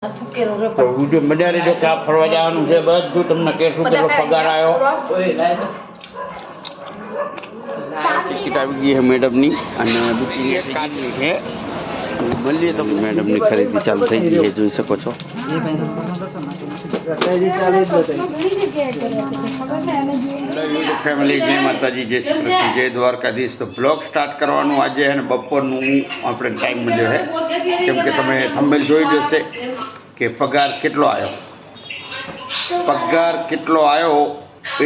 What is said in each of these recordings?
તો વિડીયો બન્યા રહેજો કે આ ફરવા જવાનું છે, બધું તમને કહેશું કેટલો પગાર આવ્યો. ટિકિટ આવી ગઈ છે મેડમની અને બુકિંગ કાર્ડની છે. મળીએ તમે મેડમની ખરીદી ચાલુ થઈ ગઈ છે, જોઈ શકો છો. ફેમિલી જય માતાજી, જય શ્રી કૃષ્ણ, જય દ્વારકાધીશ. તો બ્લોગ સ્ટાર્ટ કરવાનું આજે અને બપોરનું આપણે ટાઈમ મળ્યો છે, કેમ કે તમે થંબનેલ જોઈ જશે કે પગાર કેટલો આવ્યો. પગાર કેટલો આવ્યો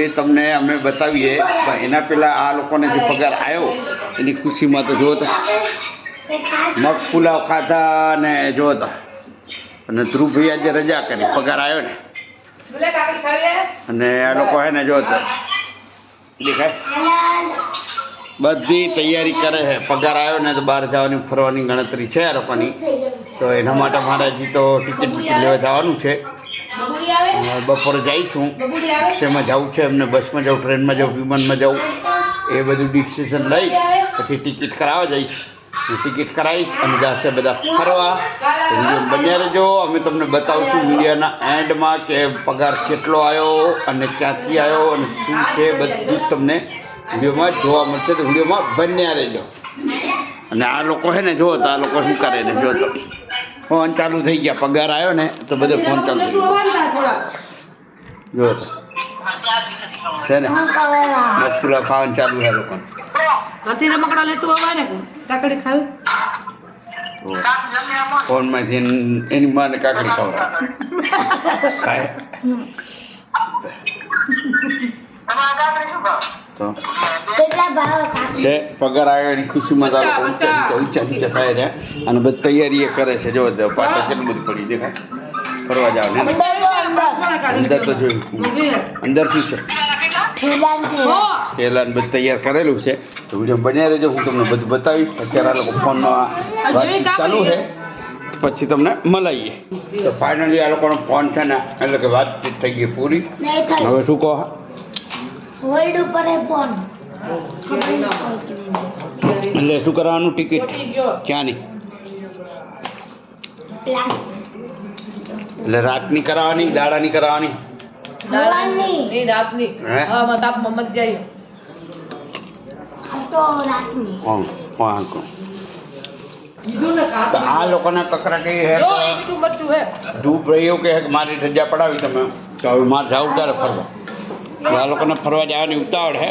એ તમને અમે બતાવીએ, પણ એના પહેલાં આ લોકોને જે પગાર આવ્યો એની ખુશીમાં તો જુઓ તો મગ પુલાવ ખાધા ને જુઓ તો, અને ધ્રુવભાઈ આજે રજા કરી, પગાર આવ્યો ને, અને આ લોકો હે ને જો દેખાય બધી તૈયારી કરે છે. પગાર આવ્યો ને તો બહાર જવાની ફરવાની ગણતરી છે આ લોકોની. તો એના માટે મારે હજી તો ટિકિટ લેવા જવાનું છે. બપોરે જઈશું, શેમાં જવું છે એમને, બસમાં જાઉં, ટ્રેનમાં જાઉં, વિમાનમાં જાઉં, એ બધું ડિસિઝન લઈ પછી ટિકિટ કરાવવા જઈશ. ટિકિટ કરાવીશ અને જશે બધા ફરવા. વિડીયો બન્યા રહેજો, અમે તમને બતાવશું વિડીયોના એન્ડમાં કે પગાર કેટલો આવ્યો અને ક્યાંથી આવ્યો અને શું છે, બધું જ તમને વિડીયોમાં જોવા મળશે. તો વિડીયોમાં બન્યા રહેજો. અને આ લોકો છે ને જુઓ તો આ લોકો શું કરે ને, જો તો ફોન ચાલુ થઈ ગયા. પગાર આવ્યો ને તો બધે ફોન ચાલુ થઈ ગયા. જો તો છે ને મસ્તુલા ખાવાનું ચાલુ છે લોકોને. ફોન માંથી એની માને કાકડી ખવડાવે. પગાર આવ્યો એની ખુશીમાં ઊંચા થાય છે અને બધી તૈયારી કરે છે. જો પાછળ કેટલું બધું પડી દેખાય ફરવા જવાનું. અંદર તો જોયું, અંદર શું છે પહેલા બધું તૈયાર કરેલું છે. તો વિડીયો બન્યા રહેજો, હું તમને બધું બતાવીશ. અત્યારે આ લોકો ફોનમાં વાતચીત ચાલુ છે, પછી તમને મળાઈએ. તો ફાઇનલી આ લોકોનો ફોન છે ને, એટલે કે વાતચીત થઈ ગઈ પૂરી. હવે શું કહો? હોલ્ડ ઉપર ફોન એટલે શું કરવાનું? ટિકિટ ક્યાંની? એટલે રાતની કરાવવાની, દાડાની કરાવવાની? આ લોકોના કકરા કઈ હે ધૂપ રહ્યો કે મારી રજા પડાવી તમે, તો હવે મારે જાવ ત્યારે ફરવા. આ લોકોને ફરવા જવાની ઉતાવળ હે,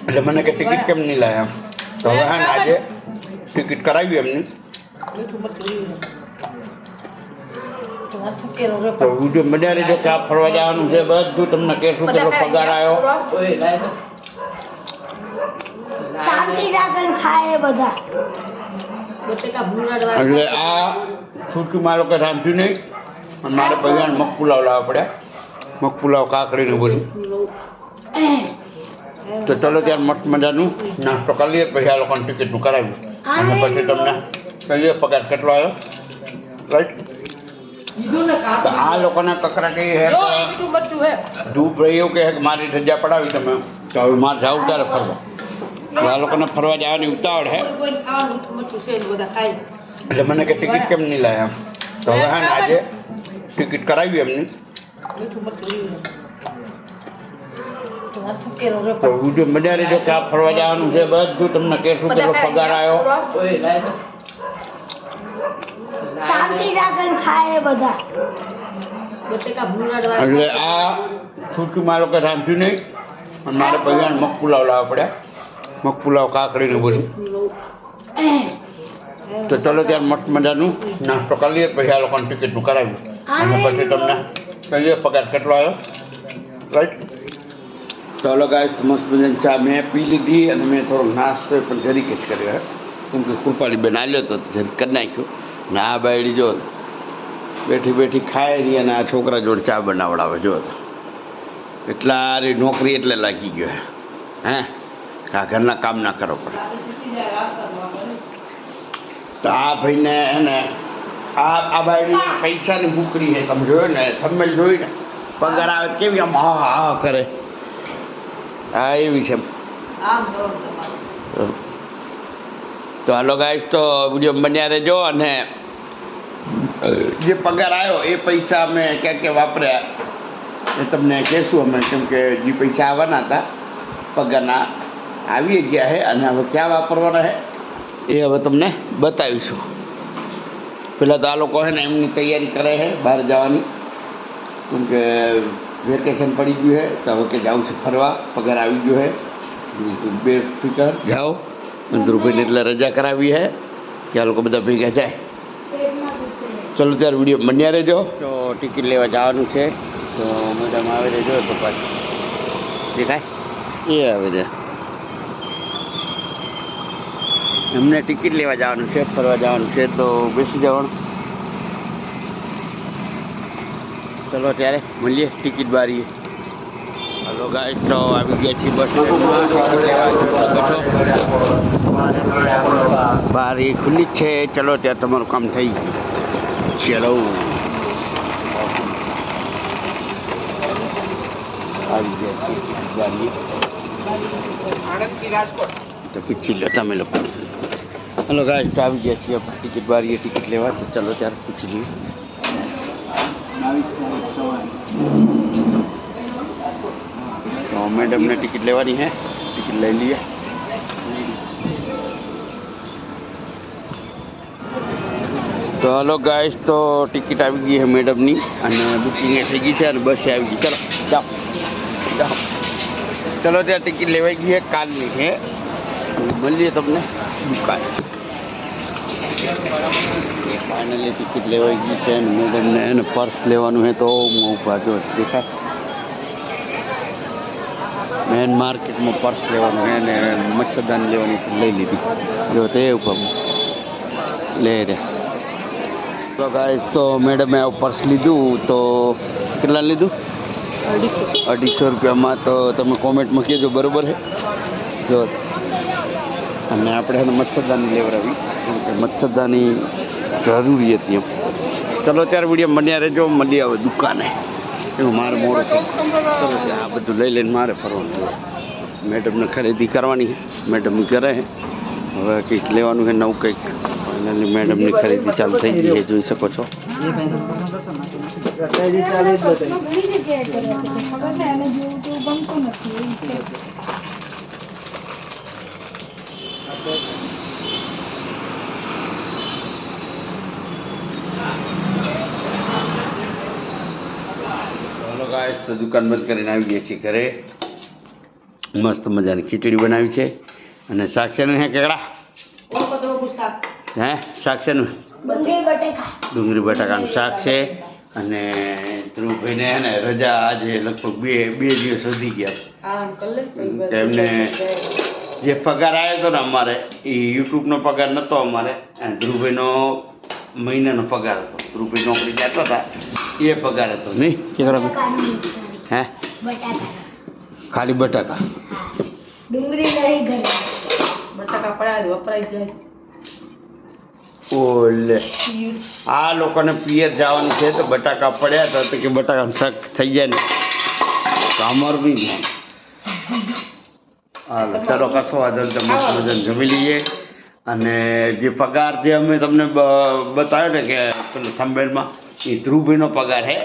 એટલે મને કે ટિકિટ કેમ નહીં લાયા. તો હવે હા ને આજે ટિકિટ કરાવી એમની. તો વિડીયો બન્યા રહેજો કે આ ફરવા જવાનું છે, બધું તમને કહેશું કેટલો પગાર આવ્યો. એટલે આ છૂટુમાં લોકો રાંધ્યું નહીં, અને મારે પૈસા મગ પુલાવ લાવવા પડ્યા. મગ પુલાવ, કાકડી ને બધું. તો ચલો ત્યારે મસ્ત મજાનું નાસ્તો કરી લઈએ, પછી આ લોકોને ટિકિટનું કરાવ્યું અને પછી તમને કહીએ પગાર કેટલો આવ્યો. રાઈટ? તો આ લોકોના કકરા કઈ હે ધૂપ રહ્યો કે મારી રજા પડાવી તમે, તો હવે મારે જાવ ત્યારે ફરવા. આ લોકોને ફરવા જવાની ઉતાવળ હે, એટલે મને કે ટિકિટ કેમ નહીં લાયા. તો હવે હા ને આજે ટિકિટ કરાવી એમની. તો વિડીયો બન્યા રહેજો કે આ ફરવા જવાનું છે, બધું તમને કહેશું કેટલો પગાર આવ્યો. એટલે આ છૂટુમાં લોકો રાંધ્યું નહીં, અને મારે પૈસા મગ પુલાવ લાવવા પડ્યા. મગ પુલાવ, કાકડી ને બધું. તો ચલો ત્યારે મસ્ત મજાનું નાસ્તો કરી લઈએ, પછી આ લોકોને ટિકિટનું કરાવ્યું અને પછી તમને કહીએ પગાર કેટલો આવ્યો. રાઈટ? ચાલો ગાઈસ, મસ્ત મજાની ચા મેં પી લીધી અને મેં થોડોક નાસ્તો પણ જરીક જ કર્યો. કેમ કે કૃપાળી બેન આવ્યો તો જરીક કરી નાખ્યો. ને આ બાયડી જો બેઠી બેઠી ખાઈ રહી અને આ છોકરા જોડે ચા બનાવડાવે. જો એટલા નોકરી એટલે લાગી ગયો હે, આ ઘરના કામ ના કરો પડે. તો આ ભાઈને હે ને આ બાયડી પૈસાની બુકરી છે. તમે જોયો ને, થંબનેલ જોઈ ને, પગાર આવે કેવી આમ હા હા કરે. હા એવી છે. તો હાલો ગાઈસ, તો વિડીયો બન્યા રહેજો અને જે પગાર આવ્યો એ પૈસા અમે ક્યાં ક્યાં વાપર્યા એ તમને કહેશું અમે, કેમ કે જે પૈસા આવવાના હતા પગારના આવી ગયા છે અને હવે ક્યાં વાપરવાના છે એ હવે તમને બતાવીશું. પહેલાં તો આ લોકો છે ને એમની તૈયારી કરે છે બહાર જવાની, કેમ કે વેકેશન પડી ગયું છે તો હવે કે જાઉં છું ફરવા, પગાર આવી ગયો છે, બે ફિકર જાઓ. ધ્રુવભાઈને એટલે રજા કરાવી છે કે આ લોકો બધા ભેગા જાય. ચલો ત્યારે વિડીયો બન્યા રહેજો. તો ટિકિટ લેવા જવાનું છે તો મેડમ આવે રહેજો તો પાછું દેખાય એ આવે છે. એમને ટિકિટ લેવા જવાનું છે, ફરવા જવાનું છે તો બેસી જવાનું. ચલો ત્યારે મળીએ ટિકિટ બારીએ. હલો ગાઈસ, તો આવી ગયા છીએ બસ સ્ટેન્ડમાં. બારી ખુલ્લી જ છે. ચલો ત્યાં તમારું કામ થઈ ગયું. ચલો આવી ગયા છીએ ટિકિટ બારીએ. તો પૂછી લો તમે લોકો. હલો ગાઈસ, તો આવી ગયા છીએ ટિકિટ બારીએ ટિકિટ લેવા. તો ચલો ત્યારે પૂછી લઈએ. તો મેડમને ટિકિટ લેવાની છે, ટિકિટ લઈ લઈએ. તો હલો ગાઈસ, તો ટિકિટ આવી ગઈ છે મેડમની અને બુકિંગ થઈ ગઈ છે અને બસ આવી ગઈ. ચલો જાઓ જાઓ. ચલો ત્યાં ટિકિટ લેવાઈ ગઈ છે, કાલની છે. મળીએ તમને દુકાન. ફાઇનલી ટિકિટ લેવાઈ ગઈ છે અને મેડમને એને પર્સ લેવાનું છે તો હું ઊભા જો દેખાય. મેન માર્કેટમાં પર્સ લેવાનું છે ને મચ્છરદાની લેવાની લઈ લીધી. જો તે ઉપર લે રે. તો ગાઈસ, તો મેડમે આવું પર્સ લીધું તો કેટલા લીધું? 250 રૂપિયામાં. તો તમે કોમેન્ટમાં કહેજો બરાબર છે. જો અને આપણે એને મચ્છરદાની લેવડાવી, કેમ કે મચ્છરદાની જરૂરી હતી એમ. ચલો ત્યારે વિડીયો બન્યા રહેજો. મળીએ હવે દુકાને. એમાં મારે મોડું થયું. ચલો ત્યાં આ બધું લઈ લઈને મારે ફરવાનું. મેડમને ખરીદી કરવાની છે, મેડમ કરે છે. હવે કંઈક લેવાનું છે નવું કંઈક. ફાઇનલી મેડમની ખરીદી ચાલુ થઈ ગઈ છે, જોઈ શકો છો. ચાલો ગાઈસ, તો દુકાન બંધ કરીને આવી ગયા છીએ ઘરે. મસ્ત મજાની ખીચડી બનાવી છે અને શાક છે ને કેકડા હે શાક છે ને ડુંગળી બટાકાનું શાક છે. અને ધ્રુવભાઈને હે ને રજા આજે લગભગ બે દિવસ વધી ગયા. એમને જે પગાર આવ્યો હતો ને અમારે એ યુટ્યુબનો પગાર નહોતો અમારે, ધ્રુવભાઈનો મહિનાનો પગાર હતો. ધ્રુવભાઈ નોકરી જતા હતા એ પગાર હતો નહીં કે હે ખાલી બટાકા બટાકા પડ્યા વપરાઈ જાય. ઓલે આ લોકોને પિયર જવાનું છે તો બટાકા પડ્યા હતા તો કે બટાકાનું શાક થઈ જાય ને તો અમારું બી. હાલો ચાલો કશો વાંધો નહીં, મસ્ત મજાને જમી લઈએ. અને જે પગાર જે અમે તમને બતાવ્યો ને કે પેલો થંબેલમાં એ ધ્રુવભાઈનો પગાર છે.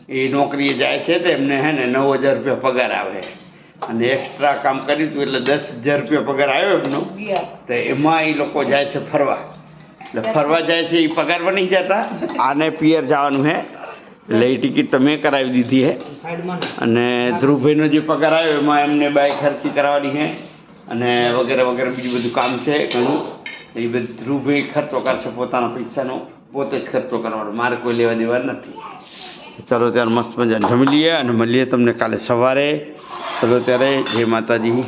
એ નોકરીએ જાય છે તો એમને હે ને 9000 રૂપિયા પગાર આવે અને એક્સ્ટ્રા કામ કર્યું હતું એટલે 10000 રૂપિયા પગાર આવ્યો એમનો. તો એમાં એ લોકો જાય છે ફરવા. એટલે ફરવા જાય છે એ પગાર બની જતા. આને પિયર જવાનું છે એટલે એ ટિકિટ તો મેં કરાવી દીધી છે. અને ધ્રુવભાઈનો જે પગાર આવ્યો એમાં એમને બાઇક ખર્ચી કરાવવાની છે અને વગેરે વગેરે બીજું બધું કામ છે ઘણું. એ બધું ધ્રુવભાઈ ખર્ચો કરશે પોતાના પૈસાનો, પોતે જ ખર્ચો કરવાનો, મારે કોઈ લેવા દેવા નથી. ચાલો ત્યારે મસ્ત મજાને જમી લઈએ અને મળીએ તમને કાલે સવારે. ચલો ત્યારે જય માતાજી.